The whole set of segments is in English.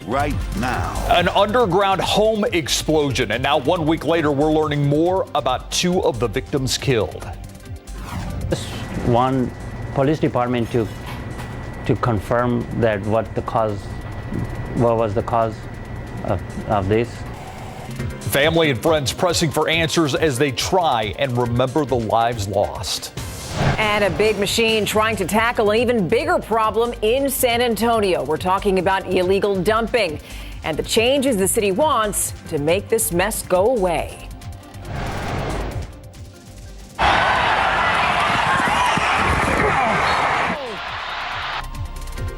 right now. An underground home explosion, and now 1 week later, we're learning more about two of the victims killed. Just one police department to confirm that what was the cause of this. Family and friends pressing for answers as they try and remember the lives lost. And a big machine trying to tackle an even bigger problem in San Antonio. We're talking about illegal dumping and the changes the city wants to make this mess go away.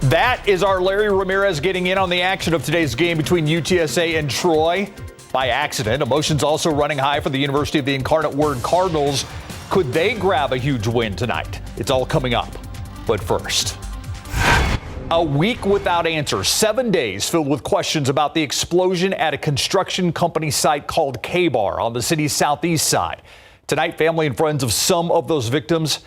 That is our Larry Ramirez getting in on the action of today's game between UTSA and Troy. By accident, emotions also running high for the University of the Incarnate Word Cardinals. Could they grab a huge win tonight? It's all coming up. But first, a week without answers, 7 days filled with questions about the explosion at a construction company site called K-Bar on the city's southeast side. Tonight, family and friends of some of those victims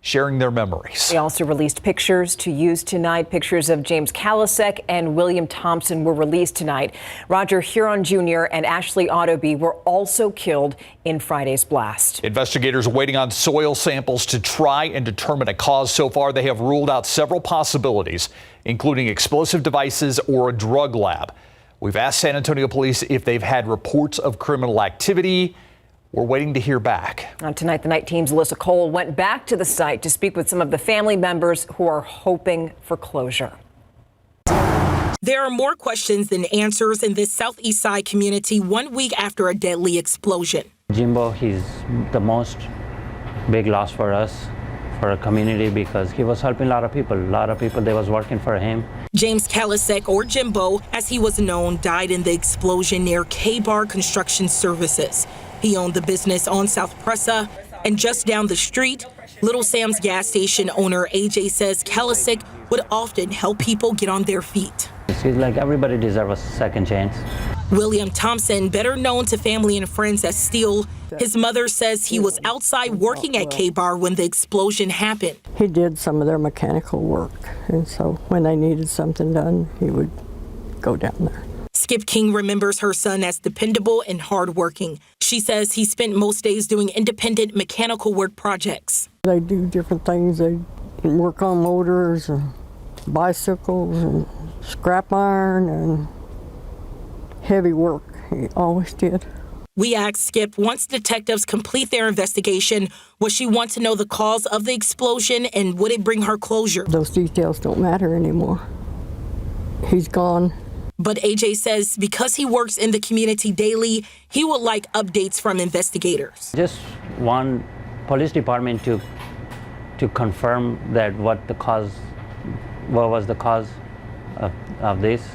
sharing their memories. They also released pictures to use tonight. Pictures of James Kalasek and William Thompson were released tonight. Roger Huron Jr. and Ashley Ottoby were also killed in Friday's blast. Investigators are waiting on soil samples to try and determine a cause. So far, they have ruled out several possibilities, including explosive devices or a drug lab. We've asked San Antonio police if they've had reports of criminal activity. We're waiting to hear back. Tonight, the night team's Alyssa Cole went back to the site to speak with some of the family members who are hoping for closure. There are more questions than answers in this Southeast Side community 1 week after a deadly explosion. Jimbo, he's the most big loss for us, for our community, because he was helping a lot of people. A lot of people, they was working for him. James Kalasek, or Jimbo, as he was known, died in the explosion near K-Bar Construction Services. He owned the business on South Presa, and just down the street, Little Sam's gas station owner AJ says Kalasek would often help people get on their feet. He's like, everybody deserves a second chance. William Thompson, better known to family and friends as Steele, his mother says he was outside working at K-Bar when the explosion happened. He did some of their mechanical work, and so when they needed something done, he would go down there. Skip King remembers her son as dependable and hardworking. She says he spent most days doing independent mechanical work projects. They do different things. They work on motors and bicycles and scrap iron and heavy work. He always did. We asked Skip, once detectives complete their investigation, would she want to know the cause of the explosion and would it bring her closure? Those details don't matter anymore. He's gone. But AJ says because he works in the community daily, he would like updates from investigators. Just one police department to confirm that what was the cause of this.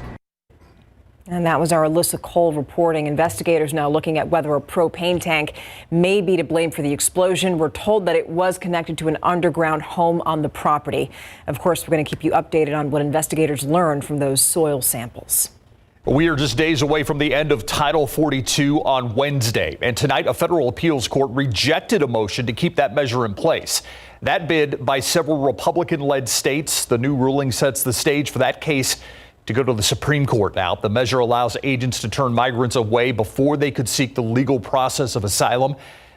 And that was our Alyssa Cole reporting. Investigators now looking at whether a propane tank may be to blame for the explosion. We're told that it was connected to an underground home on the property. Of course, we're going to keep you updated on what investigators learned from those soil samples. We are just days away from the end of Title 42 on Wednesday. And tonight, a federal appeals court rejected a motion to keep that measure in place. That bid by several Republican-led states. The new ruling sets the stage for that case to go to the Supreme Court now. The measure allows agents to turn migrants away before they could seek the legal process of asylum.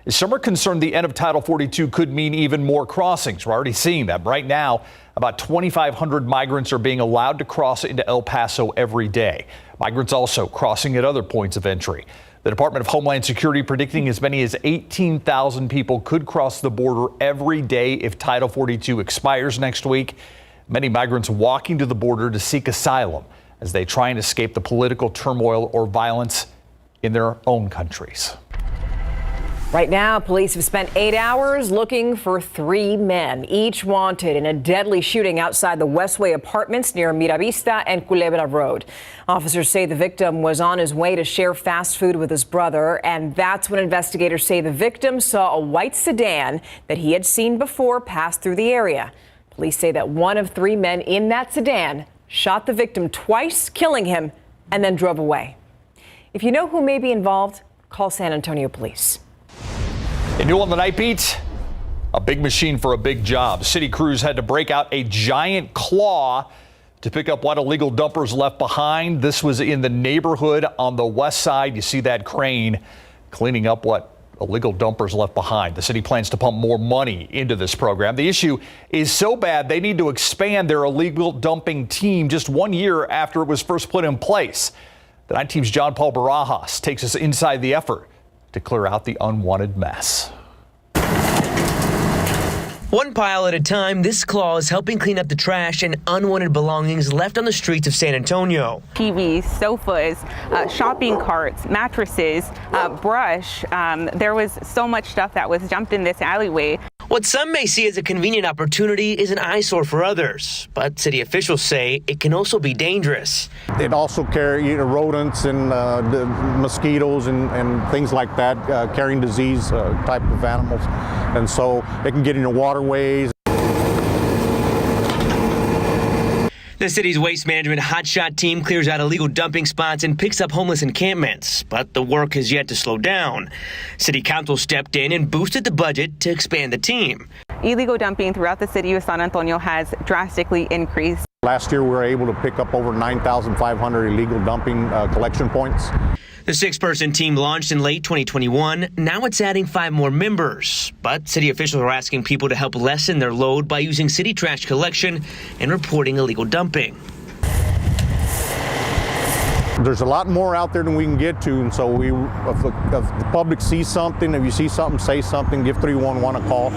Some are concerned the end of Title 42 could mean even more crossings. We're already seeing that. Right now, about 2,500 migrants are being allowed to cross into El Paso every day. Migrants also crossing at other points of entry. The Department of Homeland Security predicting as many as 18,000 people could cross the border every day if Title 42 expires next week. Many migrants walking to the border to seek asylum as they try and escape the political turmoil or violence in their own countries. Right now, police have spent 8 hours looking for 3 men, each wanted in a deadly shooting outside the Westway Apartments near Miravista and Culebra Road. Officers say the victim was on his way to share fast food with his brother, and that's when investigators say the victim saw a white sedan that he had seen before pass through the area. Police say that one of 3 men in that sedan shot the victim twice, killing him, and then drove away. If you know who may be involved, call San Antonio Police. And new on the Nightbeat, a big machine for a big job. City crews had to break out a giant claw to pick up what illegal dumpers left behind. This was in the neighborhood on the west side. You see that crane cleaning up what illegal dumpers left behind. The city plans to pump more money into this program. The issue is so bad they need to expand their illegal dumping team just 1 year after it was first put in place. The 9 Team's John Paul Barajas takes us inside the effort to clear out the unwanted mess. One pile at a time, this claw is helping clean up the trash and unwanted belongings left on the streets of San Antonio. TVs, sofas, shopping carts, mattresses, brush. There was so much stuff that was dumped in this alleyway. What some may see as a convenient opportunity is an eyesore for others, but city officials say it can also be dangerous. It also carry rodents and the mosquitoes and things like that, carrying disease type of animals, and so it can get into waterways. The city's waste management hotshot team clears out illegal dumping spots and picks up homeless encampments, but the work has yet to slow down. City council stepped in and boosted the budget to expand the team. Illegal dumping throughout the city of San Antonio has drastically increased. Last year, we were able to pick up over 9,500 illegal dumping collection points. The 6-person team launched in late 2021. Now it's adding 5 more members. But city officials are asking people to help lessen their load by using city trash collection and reporting illegal dumping. There's a lot more out there than we can get to, and so if the public sees something, if you see something, say something, give 311 a call.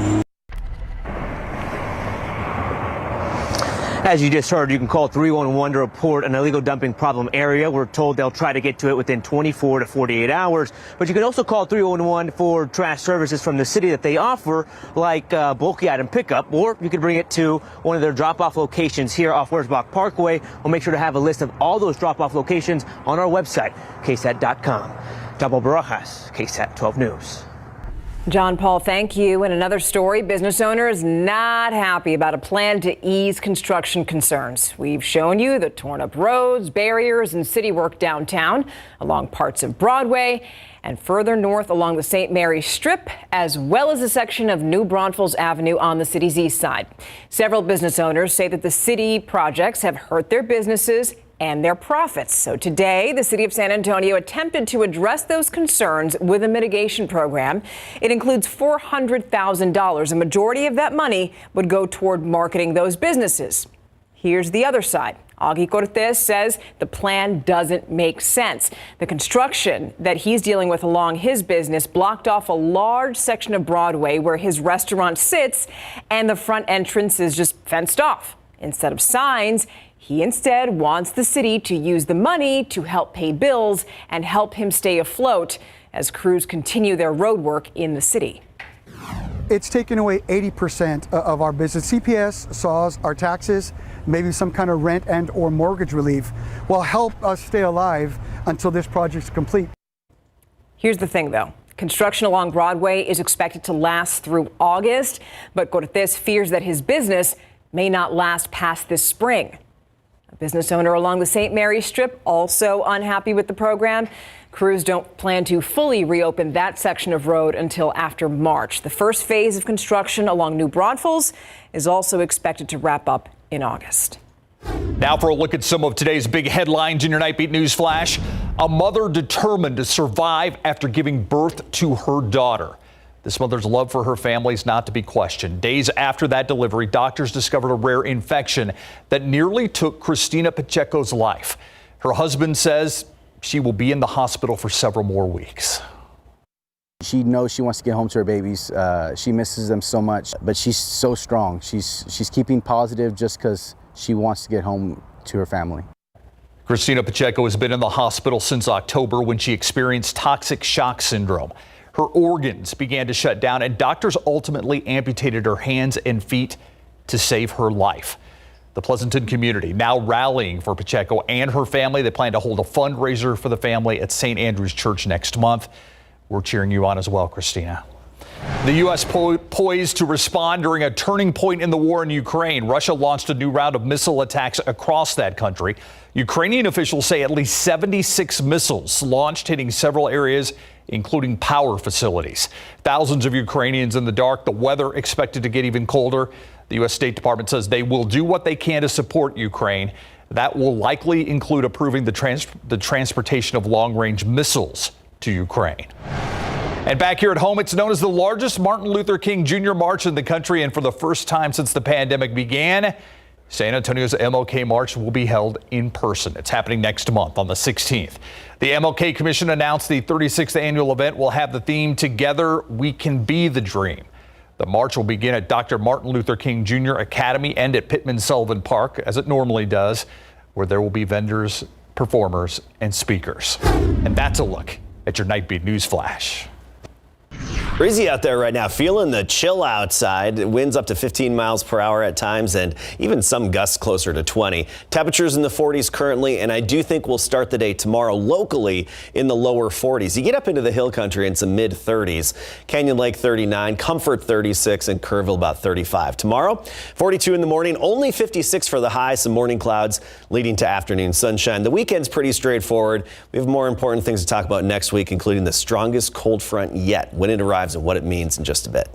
As you just heard, you can call 311 to report an illegal dumping problem area. We're told they'll try to get to it within 24 to 48 hours. But you can also call 311 for trash services from the city that they offer, like bulky item pickup, or you can bring it to one of their drop-off locations here off Wurzbach Parkway. We'll make sure to have a list of all those drop-off locations on our website, KSAT.com. Double Barajas, KSAT 12 News. John Paul, thank you. And another story, business owners not happy about a plan to ease construction concerns. We've shown you the torn up roads, barriers, and city work downtown along parts of Broadway and further north along the St. Mary's Strip, as well as a section of New Braunfels Avenue on the city's east side. Several business owners say that the city projects have hurt their businesses and their profits. So today, the city of San Antonio attempted to address those concerns with a mitigation program. It includes $400,000. A majority of that money would go toward marketing those businesses. Here's the other side. Augie Cortez says the plan doesn't make sense. The construction that he's dealing with along his business blocked off a large section of Broadway where his restaurant sits, and the front entrance is just fenced off. Instead of signs, he instead wants the city to use the money to help pay bills and help him stay afloat as crews continue their road work in the city. It's taken away 80% of our business. CPS, SAWS, our taxes, maybe some kind of rent and or mortgage relief will help us stay alive until this project's complete. Here's the thing, though. Construction along Broadway is expected to last through August, but Cortez fears that his business may not last past this spring. A business owner along the St. Mary's Strip also unhappy with the program. Crews don't plan to fully reopen that section of road until after March. The first phase of construction along New Braunfels is also expected to wrap up in August. Now for a look at some of today's big headlines in your Nightbeat News Flash. A mother determined to survive after giving birth to her daughter. This mother's love for her family is not to be questioned. Days after that delivery, doctors discovered a rare infection that nearly took Christina Pacheco's life. Her husband says she will be in the hospital for several more weeks. She knows she wants to get home to her babies. She misses them so much, but she's so strong. She's keeping positive just because she wants to get home to her family. Christina Pacheco has been in the hospital since October when she experienced toxic shock syndrome. Her organs began to shut down, and doctors ultimately amputated her hands and feet to save her life. The Pleasanton community now rallying for Pacheco and her family. They plan to hold a fundraiser for the family at St. Andrew's Church next month. We're cheering you on as well, Christina. The U.S. poised to respond during a turning point in the war in Ukraine. Russia launched a new round of missile attacks across that country. Ukrainian officials say at least 76 missiles launched, hitting several areas, including power facilities. Thousands of Ukrainians in the dark. The weather expected to get even colder. The U.S. State Department says they will do what they can to support Ukraine. That will likely include approving the transportation of long-range missiles to Ukraine. And back here at home, it's known as the largest Martin Luther King Jr. March in the country. And for the first time since the pandemic began, San Antonio's MLK March will be held in person. It's happening next month on the 16th. The MLK Commission announced the 36th annual event will have the theme "Together We Can Be the Dream." The march will begin at Dr. Martin Luther King Jr. Academy and at Pittman Sullivan Park, as it normally does, where there will be vendors, performers, and speakers. And that's a look at your Nightbeat News Flash. Breezy out there right now, feeling the chill outside. Winds up to 15 miles per hour at times, and even some gusts closer to 20. Temperatures in the 40s currently, and I do think we'll start the day tomorrow locally in the lower 40s. You get up into the hill country and some mid 30s. Canyon Lake 39, Comfort 36, and Kerrville about 35. Tomorrow, 42 in the morning, only 56 for the high. Some morning clouds leading to afternoon sunshine. The weekend's pretty straightforward. We have more important things to talk about next week, including the strongest cold front yet, when it arrives and what it means in just a bit.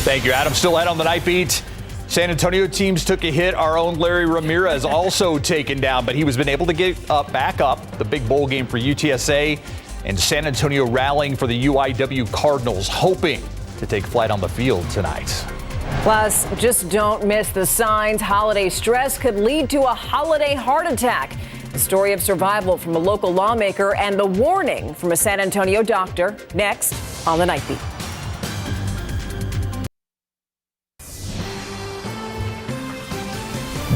Thank you, Adam. Still ahead on the Night Beat. San Antonio teams took a hit. Our own Larry Ramirez also taken down, but he was been able to get back up. The big bowl game for UTSA and San Antonio rallying for the UIW Cardinals, hoping to take flight on the field tonight. Plus, just don't miss the signs. Holiday stress could lead to a holiday heart attack. The story of survival from a local lawmaker and the warning from a San Antonio doctor next on the Night Beat.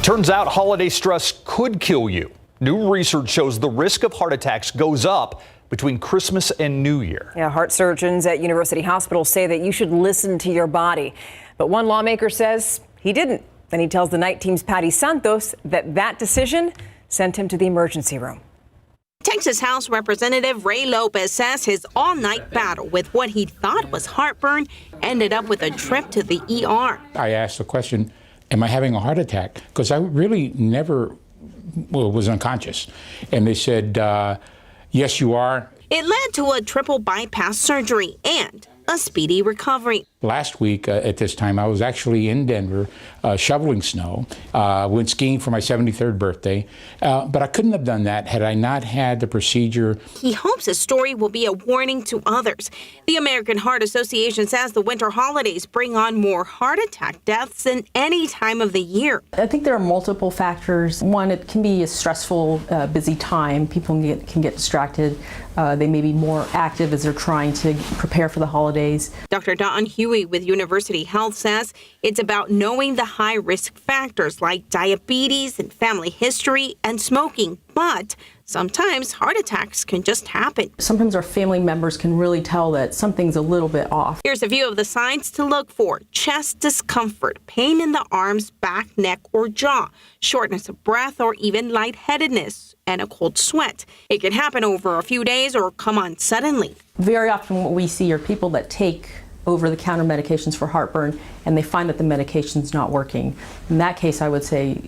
Turns out holiday stress could kill you. New research shows the risk of heart attacks goes up between Christmas and New Year. Yeah, heart surgeons at University Hospitals say that you should listen to your body. But one lawmaker says he didn't. Then he tells the Night Team's Patty Santos that decision sent him to the emergency room. Texas House Representative Ray Lopez says his all-night battle with what he thought was heartburn ended up with a trip to the ER. I asked the question, am I having a heart attack? Because I really never was unconscious. And they said, yes, you are. It led to a triple bypass surgery and a speedy recovery. Last week at this time, I was actually in Denver shoveling snow, went skiing for my 73rd birthday, but I couldn't have done that had I not had the procedure. He hopes his story will be a warning to others. The American Heart Association says the winter holidays bring on more heart attack deaths than any time of the year. I think there are multiple factors. One, it can be a stressful, busy time. People can get distracted. They may be more active as they're trying to prepare for the holidays. Dr. Don Huey with University Health says it's about knowing the high-risk factors like diabetes and family history and smoking, but sometimes heart attacks can just happen. Sometimes our family members can really tell that something's a little bit off. Here's a view of the signs to look for: chest discomfort, pain in the arms, back, neck, or jaw, shortness of breath, or even lightheadedness, and a cold sweat. It can happen over a few days or come on suddenly. Very often what we see are people that take over-the-counter medications for heartburn, and they find that the medication's not working. In that case, I would say,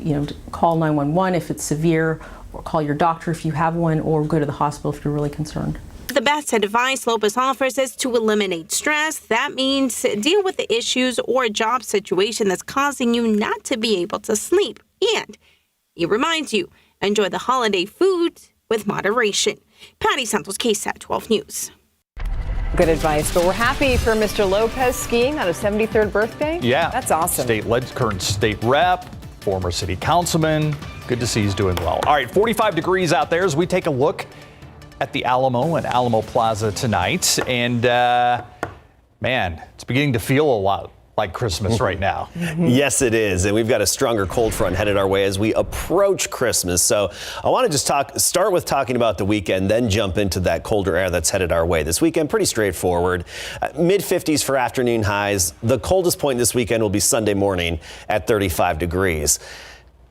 call 911 if it's severe, or call your doctor if you have one, or go to the hospital if you're really concerned. The best advice Lopez offers is to eliminate stress. That means deal with the issues or a job situation that's causing you not to be able to sleep. And he reminds you, enjoy the holiday food with moderation. Patty Santos, KSAT 12 News. Good advice, but we're happy for Mr. Lopez skiing on his 73rd birthday. Yeah. That's awesome. Current state rep, former city councilman. Good to see he's doing well. All right, 45 degrees out there as we take a look at the Alamo and Alamo Plaza tonight. And, man, it's beginning to feel a lot like Christmas right now. Yes, it is. And we've got a stronger cold front headed our way as we approach Christmas. So I want to just start with talking about the weekend, then jump into that colder air that's headed our way. This weekend, pretty straightforward. Mid 50s for afternoon highs. The coldest point this weekend will be Sunday morning at 35 degrees.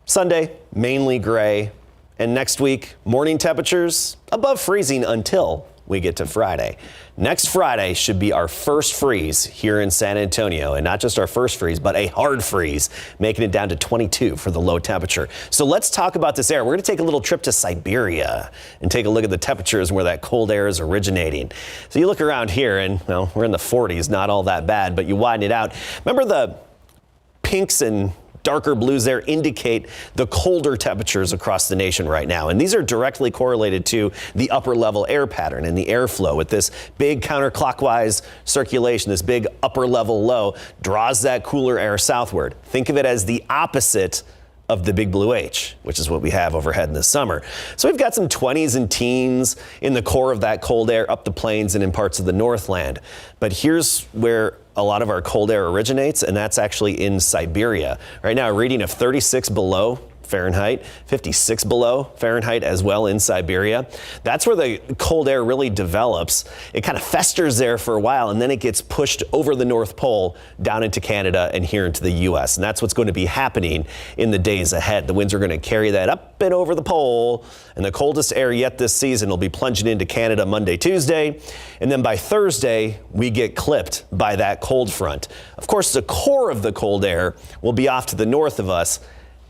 Sunday, mainly gray. And next week, morning temperatures above freezing until we get to Friday. Next Friday should be our first freeze here in San Antonio, and not just our first freeze, but a hard freeze, making it down to 22 for the low temperature. So let's talk about this air. We're going to take a little trip to Siberia and take a look at the temperatures and where that cold air is originating. So you look around here and, well, we're in the 40s, not all that bad, but you widen it out. Remember the pinks and darker blues there indicate the colder temperatures across the nation right now. And these are directly correlated to the upper level air pattern and the airflow with this big counterclockwise circulation. This big upper level low draws that cooler air southward. Think of it as the opposite of the big blue H, which is what we have overhead in the summer. So we've got some 20s and teens in the core of that cold air up the plains and in parts of the Northland. But here's where a lot of our cold air originates, and that's actually in Siberia. Right now, a reading of 36 below Fahrenheit, 56 below Fahrenheit as well in Siberia. That's where the cold air really develops. It kind of festers there for a while, and then it gets pushed over the North Pole down into Canada and here into the U.S. And that's what's going to be happening in the days ahead. The winds are going to carry that up and over the pole, and the coldest air yet this season will be plunging into Canada Monday, Tuesday, and then by Thursday, we get clipped by that cold front. Of course, the core of the cold air will be off to the north of us.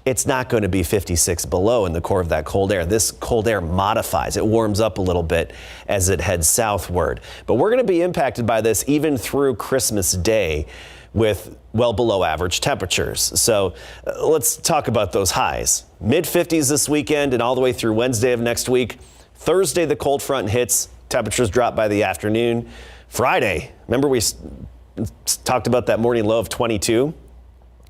It's not going to be 56 below in the core of that cold air. This cold air modifies. It warms up a little bit as it heads southward. But we're going to be impacted by this even through Christmas Day with well below average temperatures. So let's talk about those highs. Mid-50s this weekend and all the way through Wednesday of next week. Thursday, the cold front hits. Temperatures drop by the afternoon. Friday, remember we talked about that morning low of 22?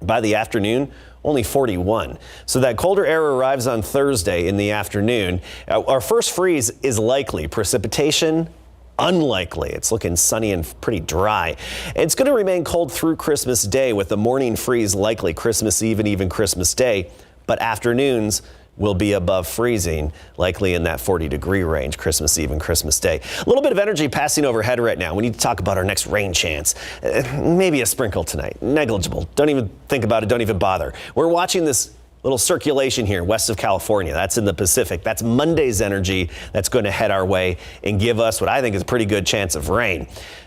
By the afternoon, only 41. So that colder air arrives on Thursday in the afternoon. Our first freeze is likely. Precipitation, unlikely. It's looking sunny and pretty dry. It's going to remain cold through Christmas Day with the morning freeze likely Christmas Eve and even Christmas Day. But afternoons will be above freezing, likely in that 40-degree range, Christmas Eve and Christmas Day. A little bit of energy passing overhead right now. We need to talk about our next rain chance. Maybe a sprinkle tonight. Negligible. Don't even think about it. Don't even bother. We're watching this little circulation here west of California. That's in the Pacific. That's Monday's energy that's going to head our way and give us what I think is a pretty good chance of rain.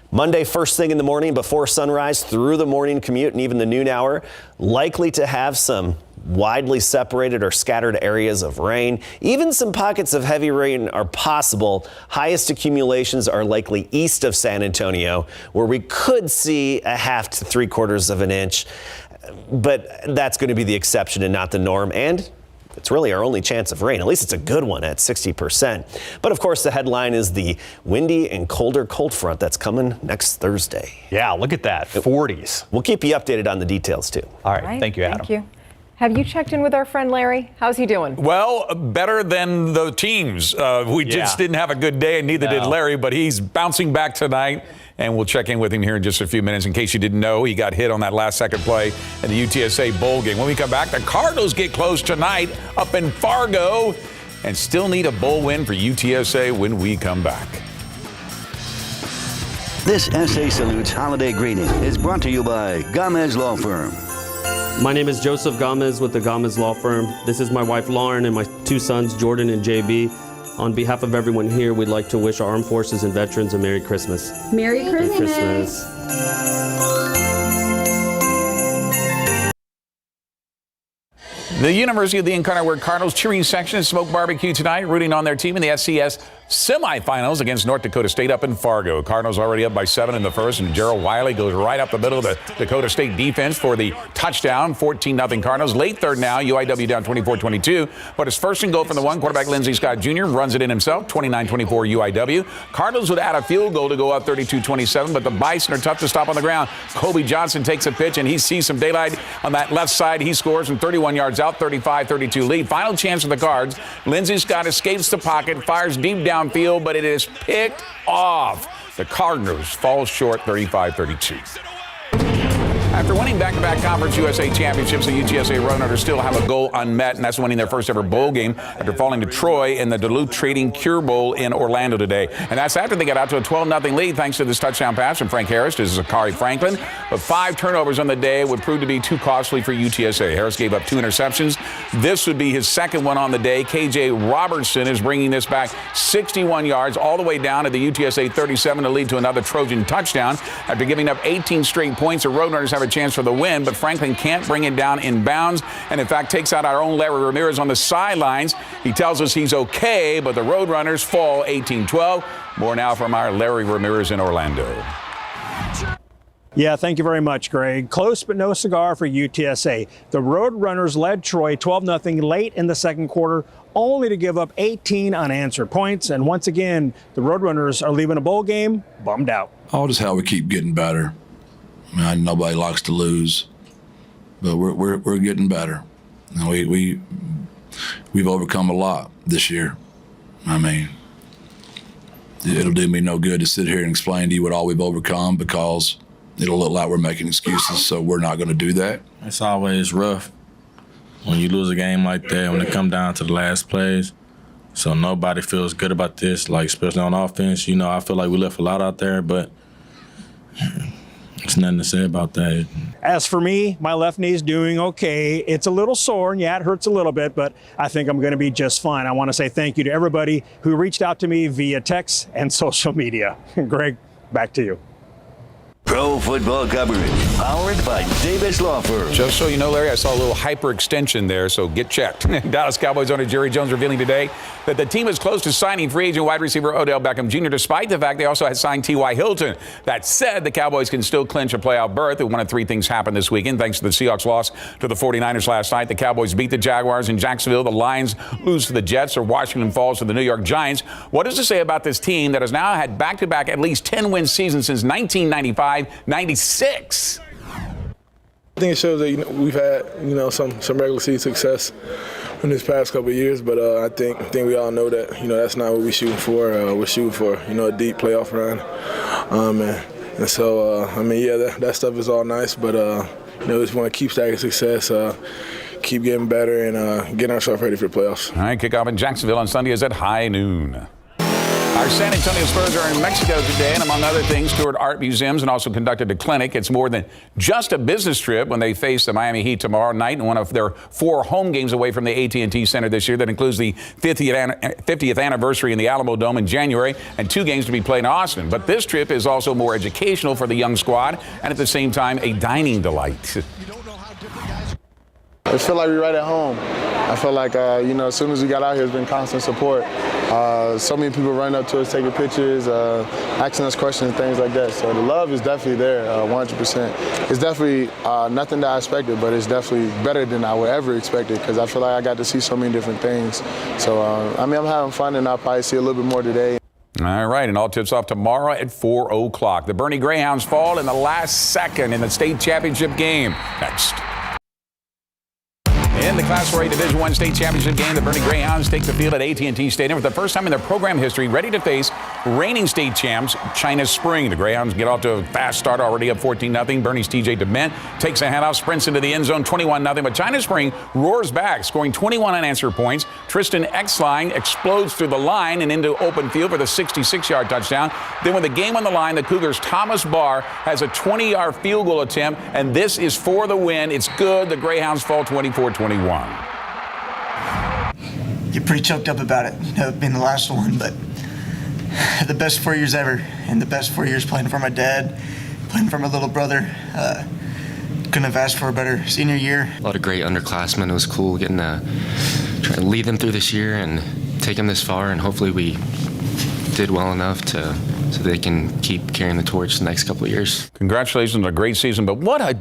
Monday, first thing in the morning before sunrise through the morning commute and even the noon hour, likely to have some widely separated or scattered areas of rain. Even some pockets of heavy rain are possible. Highest accumulations are likely east of San Antonio, where we could see a half to 3/4 of an inch. But that's going to be the exception and not the norm. And it's really our only chance of rain. At least it's a good one at 60%. But of course, the headline is the windy and colder cold front that's coming next Thursday. Yeah, look at that, 40s. We'll keep you updated on the details too. All right, thank you, Adam. Thank you. Have you checked in with our friend Larry? How's he doing? Well, better than the teams. We just didn't have a good day, and neither did Larry, but he's bouncing back tonight. And we'll check in with him here in just a few minutes. In case you didn't know, he got hit on that last-second play in the UTSA bowl game. When we come back, the Cardinals get close tonight up in Fargo and still need a bowl win for UTSA when we come back. This SA Salutes holiday greeting is brought to you by Gomez Law Firm. My name is Joseph Gomez with the Gomez Law Firm. This is my wife Lauren and my two sons Jordan and JB. On behalf of everyone here, we'd like to wish our armed forces and veterans a Merry Christmas. Merry Christmas. The University of the Incarnate Word Cardinals cheering section and smoke barbecue tonight, rooting on their team in the SCS semifinals against North Dakota State up in Fargo. Cardinals already up by 7 in the first, and Gerald Wiley goes right up the middle of the Dakota State defense for the touchdown. 14-0 Cardinals. Late third now, UIW down 24-22. But it's first and goal from the one. Quarterback Lindsey Scott Jr. runs it in himself, 29-24 UIW. Cardinals would add a field goal to go up 32-27, but the Bison are tough to stop on the ground. Kobe Johnson takes a pitch, and he sees some daylight on that left side. He scores from 31 yards out, 35-32 lead. Final chance for the Cards. Lindsey Scott escapes the pocket, fires deep downfield, but it is picked off. The Cardinals fall short 35-32. After winning back-to-back Conference USA championships, the UTSA Roadrunners still have a goal unmet, and that's winning their first ever bowl game after falling to Troy in the Duluth Trading Cure Bowl in Orlando today. And that's after they got out to a 12-0 lead thanks to this touchdown pass from Frank Harris to Zachary Franklin. But 5 turnovers on the day would prove to be too costly for UTSA. Harris gave up 2 interceptions. This would be his second one on the day. KJ Robertson is bringing this back 61 yards all the way down to the UTSA 37 to lead to another Trojan touchdown. After giving up 18 straight points, the Roadrunners have a chance for the win, but Franklin can't bring it down in bounds, and in fact takes out our own Larry Ramirez on the sidelines. He tells us he's okay, but the Roadrunners fall 18-12. More now from our Larry Ramirez in Orlando. Yeah, thank you very much, Greg. Close but no cigar for UTSA. The Roadrunners led Troy 12-0 late in the second quarter, only to give up 18 unanswered points. And once again, the Roadrunners are leaving a bowl game bummed out. Oh, just how we keep getting better. I mean, nobody likes to lose, but we're getting better. And we've overcome a lot this year. I mean, it'll do me no good to sit here and explain to you what all we've overcome, because it'll look like we're making excuses, so we're not going to do that. It's always rough when you lose a game like that, when it come down to the last plays. So nobody feels good about this, like especially on offense. You know, I feel like we left a lot out there, but there's nothing to say about that. As for me, my left knee's doing okay. It's a little sore, and yeah, it hurts a little bit, but I think I'm going to be just fine. I want to say thank you to everybody who reached out to me via text and social media. Greg, back to you. Pro football coverage, powered by Davis Law Firm. Just so you know, Larry, I saw a little hyperextension there, so get checked. Dallas Cowboys owner Jerry Jones revealing today that the team is close to signing free agent wide receiver Odell Beckham Jr., despite the fact they also had signed T.Y. Hilton. That said, the Cowboys can still clinch a playoff berth. One of three things happened this weekend, thanks to the Seahawks loss to the 49ers last night. The Cowboys beat the Jaguars in Jacksonville. The Lions lose to the Jets, or Washington falls to the New York Giants. What does it say about this team that has now had back-to-back at least 10-win seasons since 1995-96? I think it shows that we've had some regular season success in this past couple of years, but I think we all know that that's not what we're shooting for. We're shooting for a deep playoff run, and so that stuff is all nice, but we just want to keep stacking success. Keep getting better and getting ourselves ready for the playoffs. All right, kickoff in Jacksonville on Sunday is at high noon. Our San Antonio Spurs are in Mexico today, and among other things, toured art museums and also conducted a clinic. It's more than just a business trip when they face the Miami Heat tomorrow night in one of their 4 home games away from the AT&T Center this year. That includes the 50th anniversary in the Alamo Dome in January and 2 games to be played in Austin. But this trip is also more educational for the young squad and at the same time a dining delight. I feel like we're right at home. I feel like, as soon as we got out here, it's been constant support. So many people running up to us, taking pictures, asking us questions, things like that. So the love is definitely there, 100%. It's definitely nothing that I expected, but it's definitely better than I would ever expect it, because I feel like I got to see so many different things. So, I'm having fun, and I'll probably see a little bit more today. All right, and all tips off tomorrow at 4 o'clock. The Boerne Greyhounds fall in the last second in the state championship game. Next. In the Class 4A Division I state championship game, the Boerne Greyhounds take the field at AT&T Stadium for the first time in their program history, ready to face reigning state champs China Spring. The Greyhounds get off to a fast start, already up 14-0. Boerne's TJ DeMent takes a handoff, sprints into the end zone, 21-0. But China Spring roars back, scoring 21 unanswered points. Tristan Exline explodes through the line and into open field for the 66-yard touchdown. Then with the game on the line, the Cougars' Thomas Barr has a 20-yard field goal attempt, and this is for the win. It's good. The Greyhounds fall 24-21. Get pretty choked up about it, being the last one, but the best 4 years ever, and the best 4 years playing for my dad, playing for my little brother. Couldn't have asked for a better senior year. A lot of great underclassmen. It was cool getting to try to lead them through this year and take them this far, and hopefully we did well enough so they can keep carrying the torch the next couple of years. Congratulations on a great season, but what a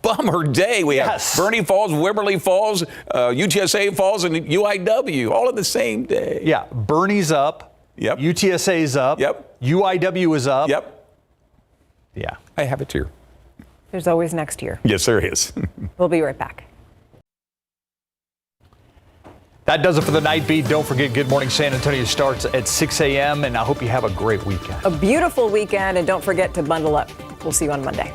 bummer day. We have Boerne falls, Wimberley falls, UTSA falls, and UIW all in the same day. Yeah, Boerne's up. Yep. UTSA's up. Yep. UIW is up. Yep. Yeah. I have it here. There's always next year. Yes, there is. We'll be right back. That does it for the Night Beat. Don't forget, Good Morning San Antonio starts at 6 a.m., and I hope you have a great weekend. A beautiful weekend, and don't forget to bundle up. We'll see you on Monday.